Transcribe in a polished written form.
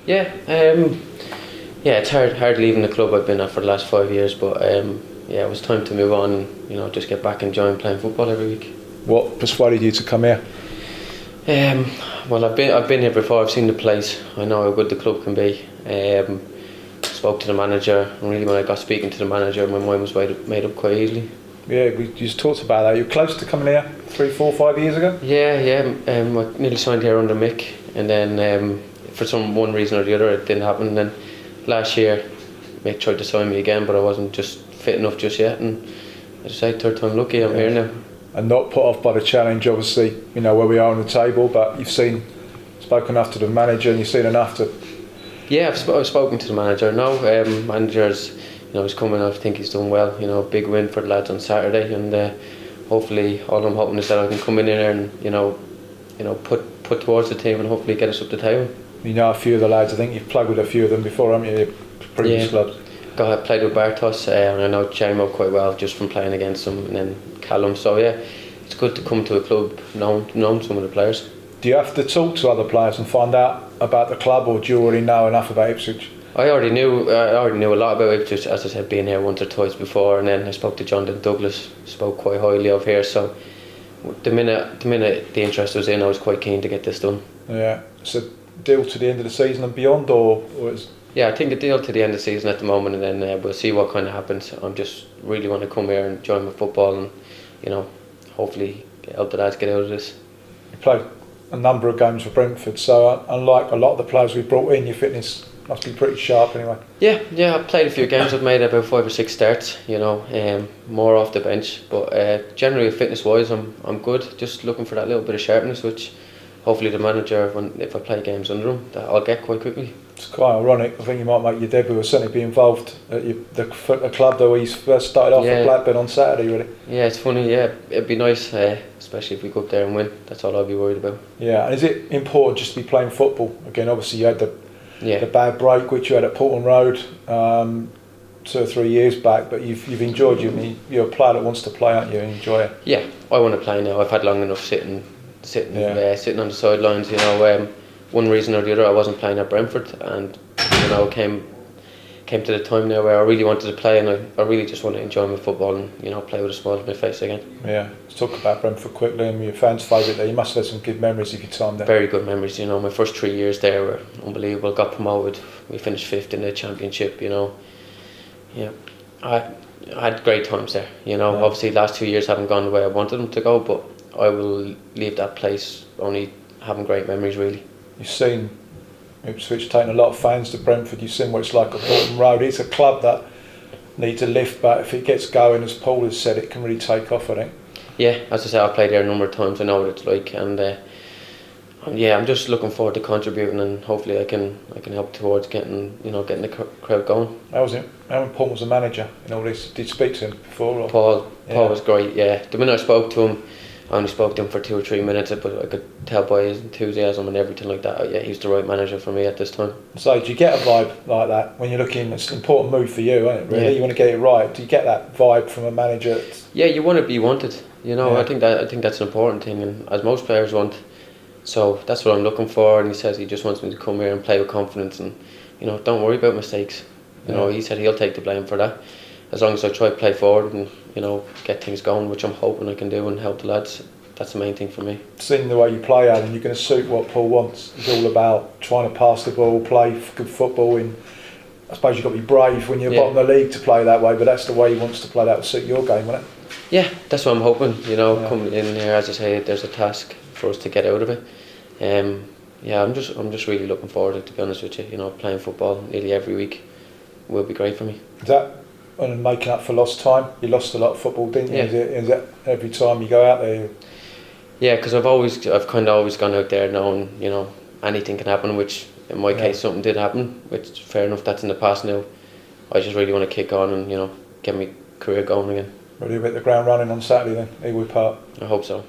Yeah, yeah, it's hard leaving the club I've been at for the last 5 years, but yeah, it was time to move on and just get back enjoying playing football every week. What persuaded you to come here? Well, I've been here before. I've seen the place. I know how good the club can be. Spoke to the manager, and really when I got speaking to the manager, my mind was made up quite easily. Yeah, we just talked about that. You were close to coming here 3, 4, 5 years ago? Yeah. I nearly signed here under Mick, and then for one reason or the other it didn't happen. And then last year Mick tried to sign me again, but I wasn't just fit enough just yet. And as I say, third time lucky, I'm here now. And not put off by the challenge, obviously, where we are on the table, but you've spoken enough to the manager and you've seen enough to... Yeah, I've spoken to the manager now. Manager's, he's coming. I think he's done well. Big win for the lads on Saturday, and hopefully, all I'm hoping is that I can come in here and put towards the team and hopefully get us up the table. You know a few of the lads. I think you've played with a few of them before, haven't you? Previous clubs. I played with Bartos, and I know Jamo quite well just from playing against him, and then Callum. So yeah, it's good to come to a club knowing some of the players. Do you have to talk to other players and find out about the club, or do you already know enough about Ipswich? I already knew a lot about Ipswich, as I said, being here once or twice before, and then I spoke to John Douglas, spoke quite highly of here. So the minute the interest was in, I was quite keen to get this done. Yeah, so deal to the end of the season and beyond, or is... Yeah, I think a deal to the end of the season at the moment, and then we'll see what kind of happens. I'm just really want to come here and enjoy my football, and hopefully help the lads get out of this. You played a number of games for Brentford, so unlike a lot of the players we brought in, your fitness must be pretty sharp anyway. Yeah, I've played a few games. I've made about 5 or 6 starts. More off the bench, but generally fitness wise, I'm good. Just looking for that little bit of sharpness, which hopefully the manager, if I play games under him, that I'll get quite quickly. It's quite ironic. I think you might make your debut, or certainly be involved at the club though, where you first started off at Blackburn on Saturday, really. Yeah, it's funny. Yeah, it'd be nice, especially if we go up there and win. That's all I'll be worried about. Yeah, and is it important just to be playing football again? Obviously, you had the bad break which you had at Portman Road 2 or 3 years back, but you've enjoyed. You're a player that wants to play, aren't you? And enjoy it. Yeah, I want to play now. I've had long enough sitting on the sidelines. One reason or the other, I wasn't playing at Brentford, and came to the time now where I really wanted to play, and I really just want to enjoy my football and play with a smile on my face again. Yeah, let's talk about Brentford quickly. And your fans' favourite there. You must have had some good memories of your time there. Very good memories. My first 3 years there were unbelievable. Got promoted. We finished 5th in the Championship. Yeah, I had great times there. Obviously, the last 2 years haven't gone the way I wanted them to go, but I will leave that place only having great memories. Really. You've seen Ipswich taking a lot of fans to Brentford. You've seen what it's like at Portman Road. It's a club that needs a lift, but if it gets going, as Paul has said, it can really take off, I think. Yeah, as I say, I've played there a number of times. I know what it's like, and I'm just looking forward to contributing, and hopefully I can help towards getting the crowd going. How was it? How when Paul was a manager in all this? Did you speak to him before? Or? Paul was great. Yeah, the minute I spoke to him, I only spoke to him for 2 or 3 minutes, but I could tell by his enthusiasm and everything like that. Yeah, he's the right manager for me at this time. So, do you get a vibe like that when you're looking? It's an important move for you, isn't it? Really, you want to get it right. Do you get that vibe from a manager? Yeah, you want to be wanted. I think that's an important thing, and as most players want. So that's what I'm looking for. And he says he just wants me to come here and play with confidence, and don't worry about mistakes. He said he'll take the blame for that, as long as I try to play forward and get things going, which I'm hoping I can do, and help the lads. That's the main thing for me. Seeing the way you play, Alan, you're going to suit what Paul wants. It's all about trying to pass the ball, play good football. I suppose you've got to be brave when you're bottom of the league to play that way, but that's the way he wants to play. That will suit your game, won't it? Yeah, that's what I'm hoping. Coming in here, as I say, there's a task for us to get out of it. I'm just really looking forward to it, to be honest with you. Playing football nearly every week will be great for me. Is that and making up for lost time? You lost a lot of football, didn't you? Yeah. Is that every time you go out there? Yeah, because I've kind of always gone out there knowing anything can happen, which in my case something did happen, which fair enough, that's in the past now. I just really want to kick on and get my career going again. Ready to hit the ground running on Saturday then, Ewood Park? I hope so.